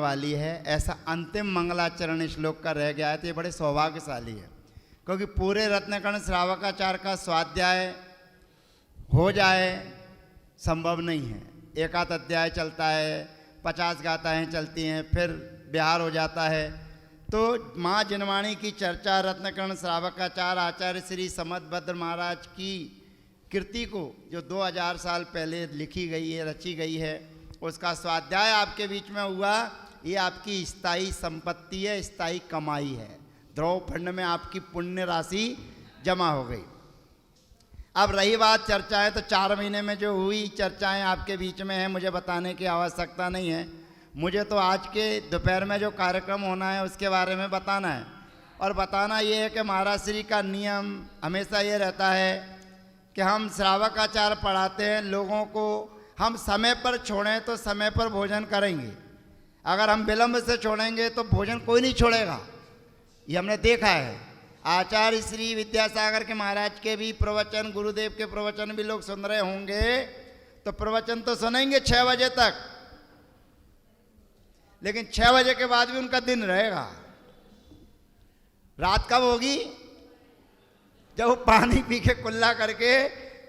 वाली है, ऐसा अंतिम मंगलाचरण श्लोक का रह गया है, तो ये बड़े सौभाग्यशाली है, क्योंकि पूरे रत्नकर्ण श्रावकाचार्य का स्वाध्याय हो जाए संभव नहीं है। एक आध अध्याय चलता है, 50 गाथाएँ चलती हैं, फिर बिहार हो जाता है। तो माँ जिनवाणी की चर्चा रत्नकर्ण श्रावकाचार्य आचार्य श्री समदभद्र महाराज की कृति को, जो 2000 साल पहले लिखी गई है, रची गई है, उसका स्वाध्याय आपके बीच में हुआ। ये आपकी स्थायी संपत्ति है, स्थायी कमाई है। ध्रुव फंड में आपकी पुण्य राशि जमा हो गई। अब रही बात चर्चाएं, तो 4 महीने में जो हुई चर्चाएं आपके बीच में है, मुझे बताने की आवश्यकता नहीं है। मुझे तो आज के दोपहर में जो कार्यक्रम होना है उसके बारे में बताना है। और बताना ये है कि महाराज श्री का नियम हमेशा ये रहता है कि हम श्रावकाचार्य पढ़ाते हैं लोगों को, हम समय पर छोड़ें तो समय पर भोजन करेंगे, अगर हम विलम्ब से छोड़ेंगे तो भोजन कोई नहीं छोड़ेगा। ये हमने देखा है। आचार्य श्री विद्यासागर के महाराज के भी प्रवचन, गुरुदेव के प्रवचन भी लोग सुन रहे होंगे, तो प्रवचन तो सुनेंगे 6 बजे तक, लेकिन 6 बजे के बाद भी उनका दिन रहेगा। रात कब होगी? जब वो पानी पी के कुल्ला करके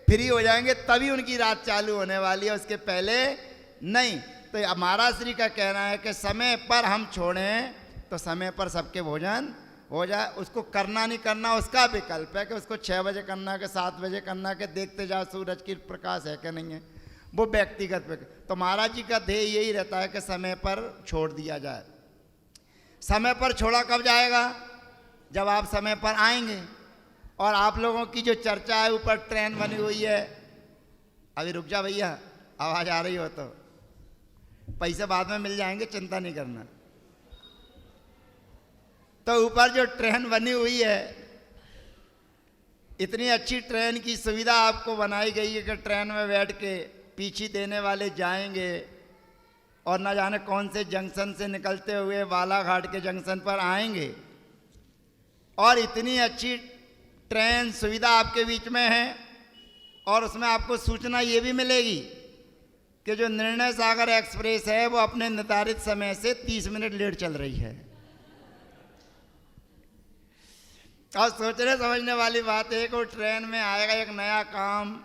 फ्री हो जाएंगे, तभी उनकी रात चालू होने वाली है, उसके पहले नहीं। तो महाराज श्री का कहना है कि समय पर हम छोड़ें तो समय पर सबके भोजन हो जाए। उसको करना नहीं करना उसका विकल्प है, कि उसको 6 बजे करना है कि 7 बजे करना है, कि देखते जाओ सूरज की प्रकाश है कि नहीं है, वो व्यक्तिगत। तो महाराज जी का ध्येय यही रहता है कि समय पर छोड़ दिया जाए। समय पर छोड़ा कब जाएगा? जब आप समय पर आएंगे। और आप लोगों की जो चर्चा है, ऊपर ट्रेन बनी हुई है, अभी रुक जा भैया, आवाज़ आ रही हो तो पैसे बाद में मिल जाएंगे, चिंता नहीं करना। तो ऊपर जो ट्रेन बनी हुई है, इतनी अच्छी ट्रेन की सुविधा आपको बनाई गई है कि ट्रेन में बैठ के पीछे देने वाले जाएंगे और न जाने कौन से जंक्शन से निकलते हुए बालाघाट के जंक्शन पर आएंगे। और इतनी अच्छी ट्रेन सुविधा आपके बीच में है, और उसमें आपको सूचना ये भी मिलेगी कि जो निर्णय सागर एक्सप्रेस है वो अपने निर्धारित समय से 30 मिनट लेट चल रही है। और सोचने समझने वाली बात है कि वो ट्रेन में आएगा एक नया काम।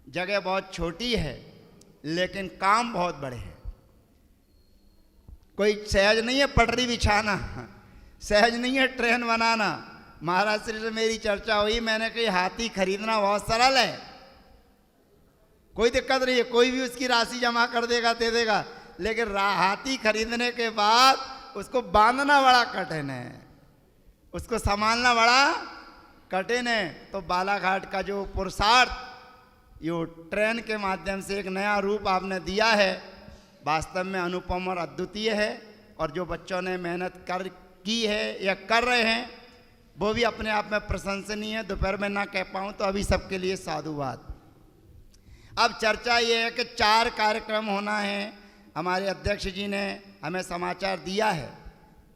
जगह बहुत छोटी है लेकिन काम बहुत बड़े हैं। कोई सहज नहीं है पटरी बिछाना, सहज नहीं है ट्रेन बनाना। महाराज श्री से मेरी चर्चा हुई, मैंने कही हाथी खरीदना बहुत सरल है, कोई दिक्कत नहीं है, कोई भी उसकी राशि जमा कर देगा, दे देगा। लेकिन हाथी खरीदने के बाद उसको बांधना बड़ा कठिन है, उसको संभालना बड़ा कठिन है। तो बालाघाट का जो पुरुषार्थ यो ट्रेन के माध्यम से एक नया रूप आपने दिया है, वास्तव में अनुपम और अद्वितीय है। और जो बच्चों ने मेहनत की है या कर रहे हैं, वो भी अपने आप में प्रशंसनीय है। दोपहर में ना कह पाऊँ तो अभी सबके लिए साधुवाद। अब चर्चा ये है कि 4 कार्यक्रम होना है। हमारे अध्यक्ष जी ने हमें समाचार दिया है,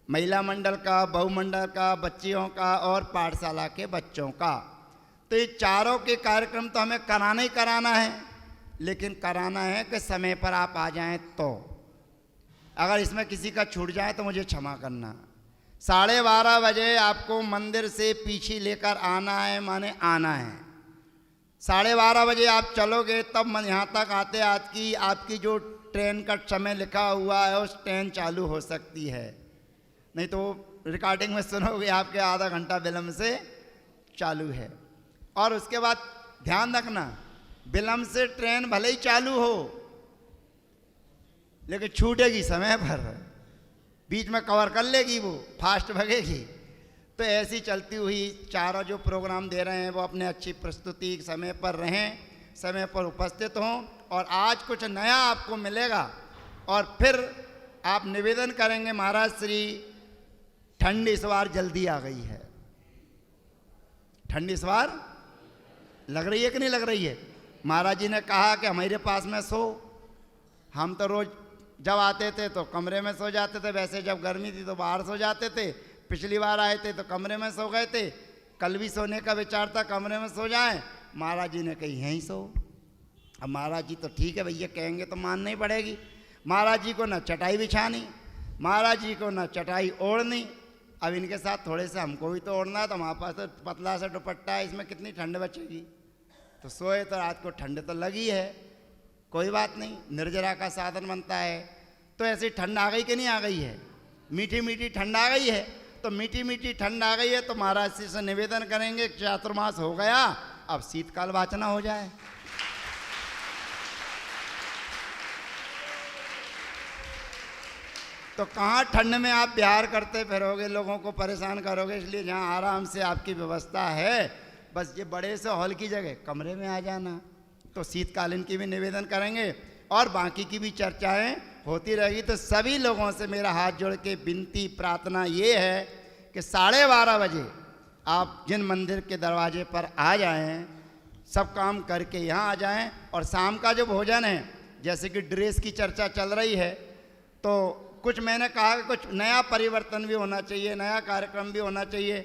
महिला मंडल का, बहुमंडल का, बच्चियों का और पाठशाला के बच्चों का। तो ये चारों के कार्यक्रम तो हमें कराना ही कराना है, लेकिन कराना है कि समय पर आप आ जाएं। तो अगर इसमें किसी का छूट जाए तो मुझे क्षमा करना। 12:30 बजे आपको मंदिर से पीछे लेकर आना है, माने आना है। 12:30 बजे आप चलोगे तब यहाँ तक आते आपकी जो ट्रेन का समय लिखा हुआ है उस ट्रेन चालू हो सकती है, नहीं तो रिकॉर्डिंग में सुनोगे आपके आधा घंटा विलम्ब से चालू है। और उसके बाद ध्यान रखना, विलम्ब से ट्रेन भले ही चालू हो लेकिन छूटेगी समय पर, बीच में कवर कर लेगी, वो फास्ट भगेगी। तो ऐसी चलती हुई चारों जो प्रोग्राम दे रहे हैं वो अपने अच्छी प्रस्तुति समय पर रहें, समय पर उपस्थित हों। और आज कुछ नया आपको मिलेगा और फिर आप निवेदन करेंगे महाराज श्री ठंड इस बार जल्दी आ गई है। ठंड इस बार लग रही है कि नहीं लग रही है? महाराज जी ने कहा कि हमारे पास में सो। हम तो रोज जब आते थे तो कमरे में सो जाते थे, वैसे जब गर्मी थी तो बाहर सो जाते थे। पिछली बार आए थे तो कमरे में सो गए थे, कल भी सोने का विचार था कमरे में सो जाएं। महाराज जी ने कही यहीं सो। अब महाराज जी तो ठीक है भैया, कहेंगे तो मानना ही पड़ेगी। महाराज जी को ना चटाई बिछानी, महाराज जी को ना चटाई ओढ़नी, अब इनके साथ थोड़े से हमको भी तो ओढ़ना है, तो हमारे पास तो पतला सा दुपट्टा है, इसमें कितनी ठंड बचेगी। तो सोए तो रात को ठंड तो लगी है, कोई बात नहीं, निर्जरा का साधन बनता है। तो ऐसी ठंड आ गई कि नहीं आ गई है? मीठी मीठी ठंड आ गई है। तो मीठी मीठी ठंड आ गई है तो महाराज जी से निवेदन करेंगे, चातुर्मास हो गया, अब शीतकाल वाचना हो जाए। तो कहाँ ठंड में आप बिहार करते फिरोगे, लोगों को परेशान करोगे। इसलिए जहाँ आराम से आपकी व्यवस्था है, बस ये बड़े से हॉल की जगह कमरे में आ जाना। तो शीतकालीन की भी निवेदन करेंगे और बाकी की भी चर्चाएं होती रहेगी। तो सभी लोगों से मेरा हाथ जोड़ के विनती प्रार्थना ये है कि 12:30 बजे आप जिन मंदिर के दरवाजे पर आ जाएं, सब काम करके यहाँ आ जाएं। और शाम का जो भोजन है, जैसे कि ड्रेस की चर्चा चल रही है, तो कुछ मैंने कहा कि कुछ नया परिवर्तन भी होना चाहिए, नया कार्यक्रम भी होना चाहिए,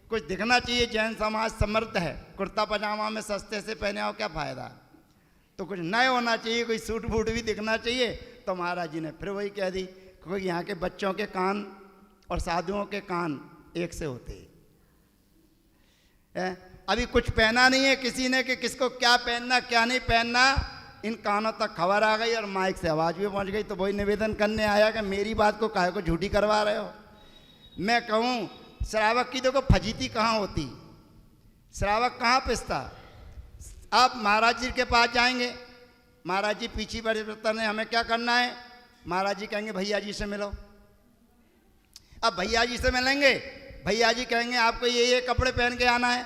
कुछ दिखना चाहिए। जैन समाज समर्थ है, कुर्ता पजामा में सस्ते से पहने आओ क्या फ़ायदा। तो कुछ नए होना चाहिए, कोई सूट बूट भी दिखना चाहिए। तो महाराज जी ने फिर वही कह दी, क्योंकि यहाँ के बच्चों के कान और साधुओं के कान एक से होते हैं। अभी कुछ पहना नहीं है किसी ने कि किसको क्या पहनना क्या नहीं पहनना, इन कानों तक खबर आ गई और माइक से आवाज़ भी पहुँच गई। तो वही निवेदन करने आया कि मेरी बात को काहे को झूठी करवा रहे हो। मैं कहूँ श्रावक की देखो फजीती कहाँ होती, श्रावक कहाँ पिसता। आप महाराज जी के पास जाएंगे, महाराज जी पीछे परिवर्तन है, हमें क्या करना है, महाराज जी कहेंगे भैया जी से मिलो। अब भैया जी से मिलेंगे, भैया जी कहेंगे आपको ये कपड़े पहन के आना है।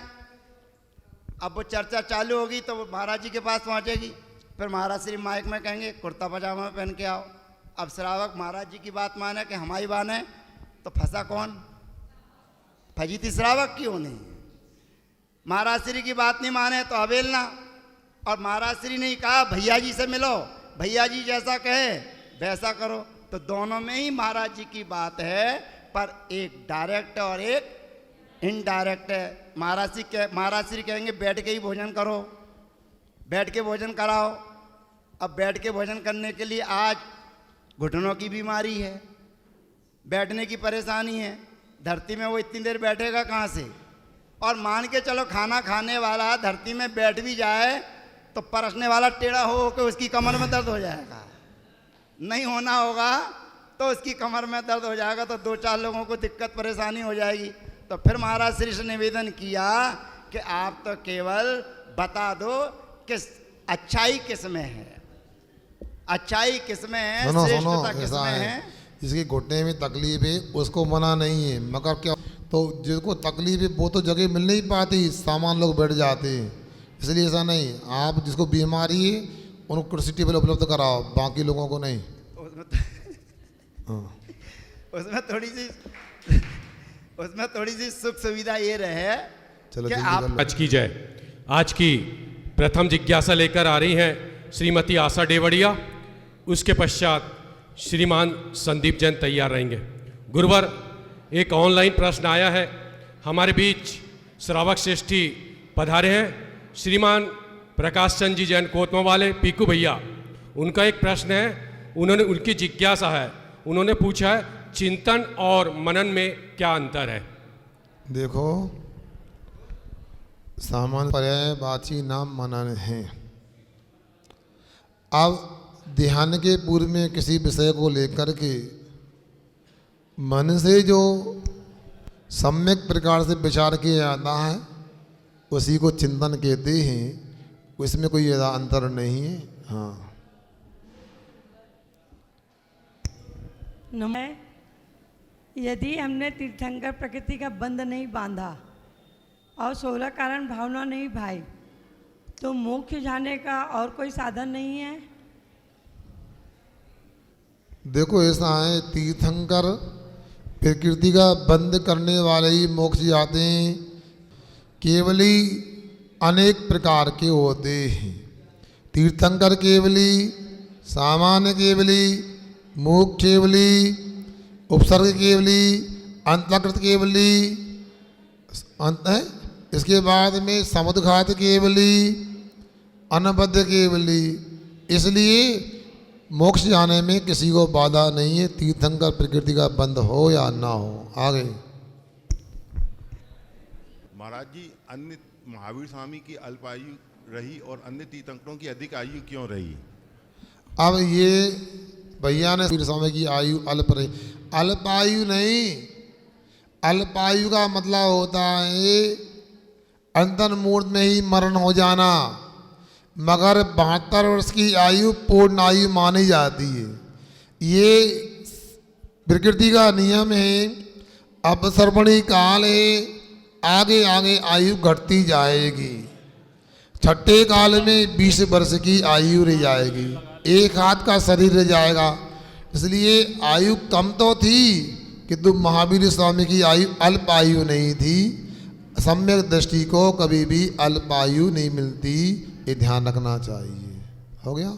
अब वो चर्चा चालू होगी तो वो महाराज जी के पास पहुंचेगी, फिर महाराज श्री माइक में कहेंगे कुर्ता पजामा पहन के आओ। अब श्रावक महाराज जी की बात माने कि हमारी बात है, तो फंसा कौन, फजीती श्रावक क्यों नहीं। महाराज श्री की बात नहीं माने तो अवेलना, और महाराज श्री ने कहा भैया जी से मिलो, भैया जी जैसा कहे वैसा करो। तो दोनों में ही महाराज जी की बात है, पर एक डायरेक्ट और एक इनडायरेक्ट है। महाराज श्री कहेंगे बैठ के ही भोजन करो, बैठ के भोजन कराओ। अब बैठ के भोजन करने के लिए आज घुटनों की बीमारी है, बैठने की परेशानी है, धरती में वो इतनी देर बैठेगा कहाँ से। और मान के चलो खाना खाने वाला धरती में बैठ भी जाए तो परसने वाला टेढ़ा हो के उसकी कमर में दर्द हो जाएगा, नहीं होना होगा तो उसकी कमर में दर्द हो जाएगा, तो 2-4 लोगों को दिक्कत परेशानी हो जाएगी। तो फिर महाराज श्री से निवेदन किया कि आप तो केवल बता दो कि अच्छाई किस में है, अच्छाई किस में है, श्रेष्ठता किस में है। जिसके घुटने में तकलीफ है उसको मना नहीं है, मगर क्या तो जिसको तकलीफ है वो तो जगह मिल नहीं पाती, सामान लोग बैठ जाते हैं। इसलिए ऐसा नहीं, आप जिसको बीमारी है उनको कुर्सी टेबल उपलब्ध कराओ, बाकी लोगों को नहीं। उसमें थोड़ी सी सुख सुविधा ये रहे। चलो कि आप आज की जय। आज की प्रथम जिज्ञासा लेकर आ रही हैं श्रीमती आशा डेवड़िया, उसके पश्चात श्रीमान संदीप जैन तैयार रहेंगे। गुरुवर, एक ऑनलाइन प्रश्न आया है, हमारे बीच श्रावक श्रेष्ठी पधारे हैं श्रीमान प्रकाश चंद जी जैन कोतमा वाले पीकू भैया। उनका एक प्रश्न है, उन्होंने उनकी जिज्ञासा है, उन्होंने पूछा है चिंतन और मनन में क्या अंतर है। देखो, सामान्य पर्याय वाची नाम मनन है। अब ध्यान के पूर्व में किसी विषय को लेकर के मन से जो सम्यक प्रकार से विचार किया जाता है उसी को चिंतन कहते हैं, इसमें कोई अंतर नहीं है। हाँ, यदि हमने तीर्थंकर प्रकृति का बंध नहीं बांधा और 16 कारण भावना नहीं भाई, तो मोक्ष जाने का और कोई साधन नहीं है। देखो ऐसा है, तीर्थंकर प्रकृति का बंद करने वाले ही मोक्ष जाते हैं, केवली अनेक प्रकार के होते हैं। तीर्थंकर केवली, सामान्य केवली, मोक्ष केवली, उपसर्ग केवली, अंतकृत केवली, अंत है। इसके बाद में समुद्घात केवली, अनबद्ध केवली। इसलिए मोक्ष जाने में किसी को बाधा नहीं है, तीर्थंकर प्रकृति का बंध हो या ना हो। आगे महाराज जी, अन्य महावीर स्वामी की अल्प आयु रही और अन्य तीर्थंकरों की अधिक आयु क्यों रही? अब ये भैया ने महावीर स्वामी की आयु अल्प रही, अल्पायु नहीं, अल्पायु का मतलब होता है अंतन मूर्त में ही मरण हो जाना, मगर 72 वर्ष की आयु पूर्ण आयु मानी जाती है। ये प्रकृति का नियम है। अब सर्वणी काल है, आगे आगे आयु घटती जाएगी। छठे काल में 20 वर्ष की आयु रह जाएगी, एक हाथ का शरीर रह जाएगा। इसलिए आयु कम तो थी किंतु महावीर स्वामी की आयु अल्प आयु नहीं थी। सम्यक दृष्टि को कभी भी अल्प आयु नहीं मिलती, ये ध्यान रखना चाहिए। हो गया।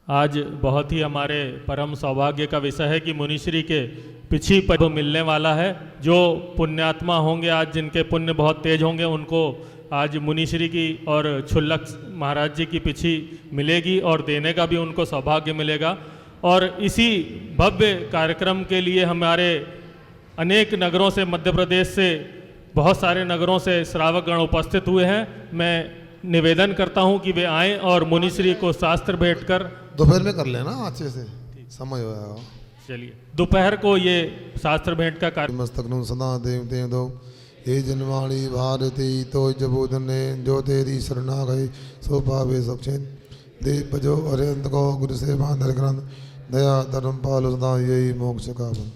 आज बहुत ही हमारे परम सौभाग्य का विषय है कि मुनिश्री के पिछी पर मिलने वाला है। जो पुण्यात्मा होंगे आज, जिनके पुण्य बहुत तेज होंगे, उनको आज मुनिश्री की और छुल्लक महाराज जी की पिछी मिलेगी और देने का भी उनको सौभाग्य मिलेगा। और इसी भव्य कार्यक्रम के लिए हमारे अनेक नगरों से, मध्य प्रदेश से बहुत सारे नगरों से श्रावकगण उपस्थित हुए हैं। मैं निवेदन करता हूं कि वे आएं और मुनिश्री को शास्त्र भेंट कर दोपहर में कर लेना अच्छे से, समय हो जाएगा। चलिए, दोपहर को ये शास्त्र भेंट का कार्य। मस्तक सदा देवते दो हे जनवाणी भारती तो जबोधने जो तेरी शरणा गई सो पावे सक्षेन दे बजो अरे अंत को गुरु से बांधर ग्रंथ दया धर्म पाल सदा यही मोक्ष का बन।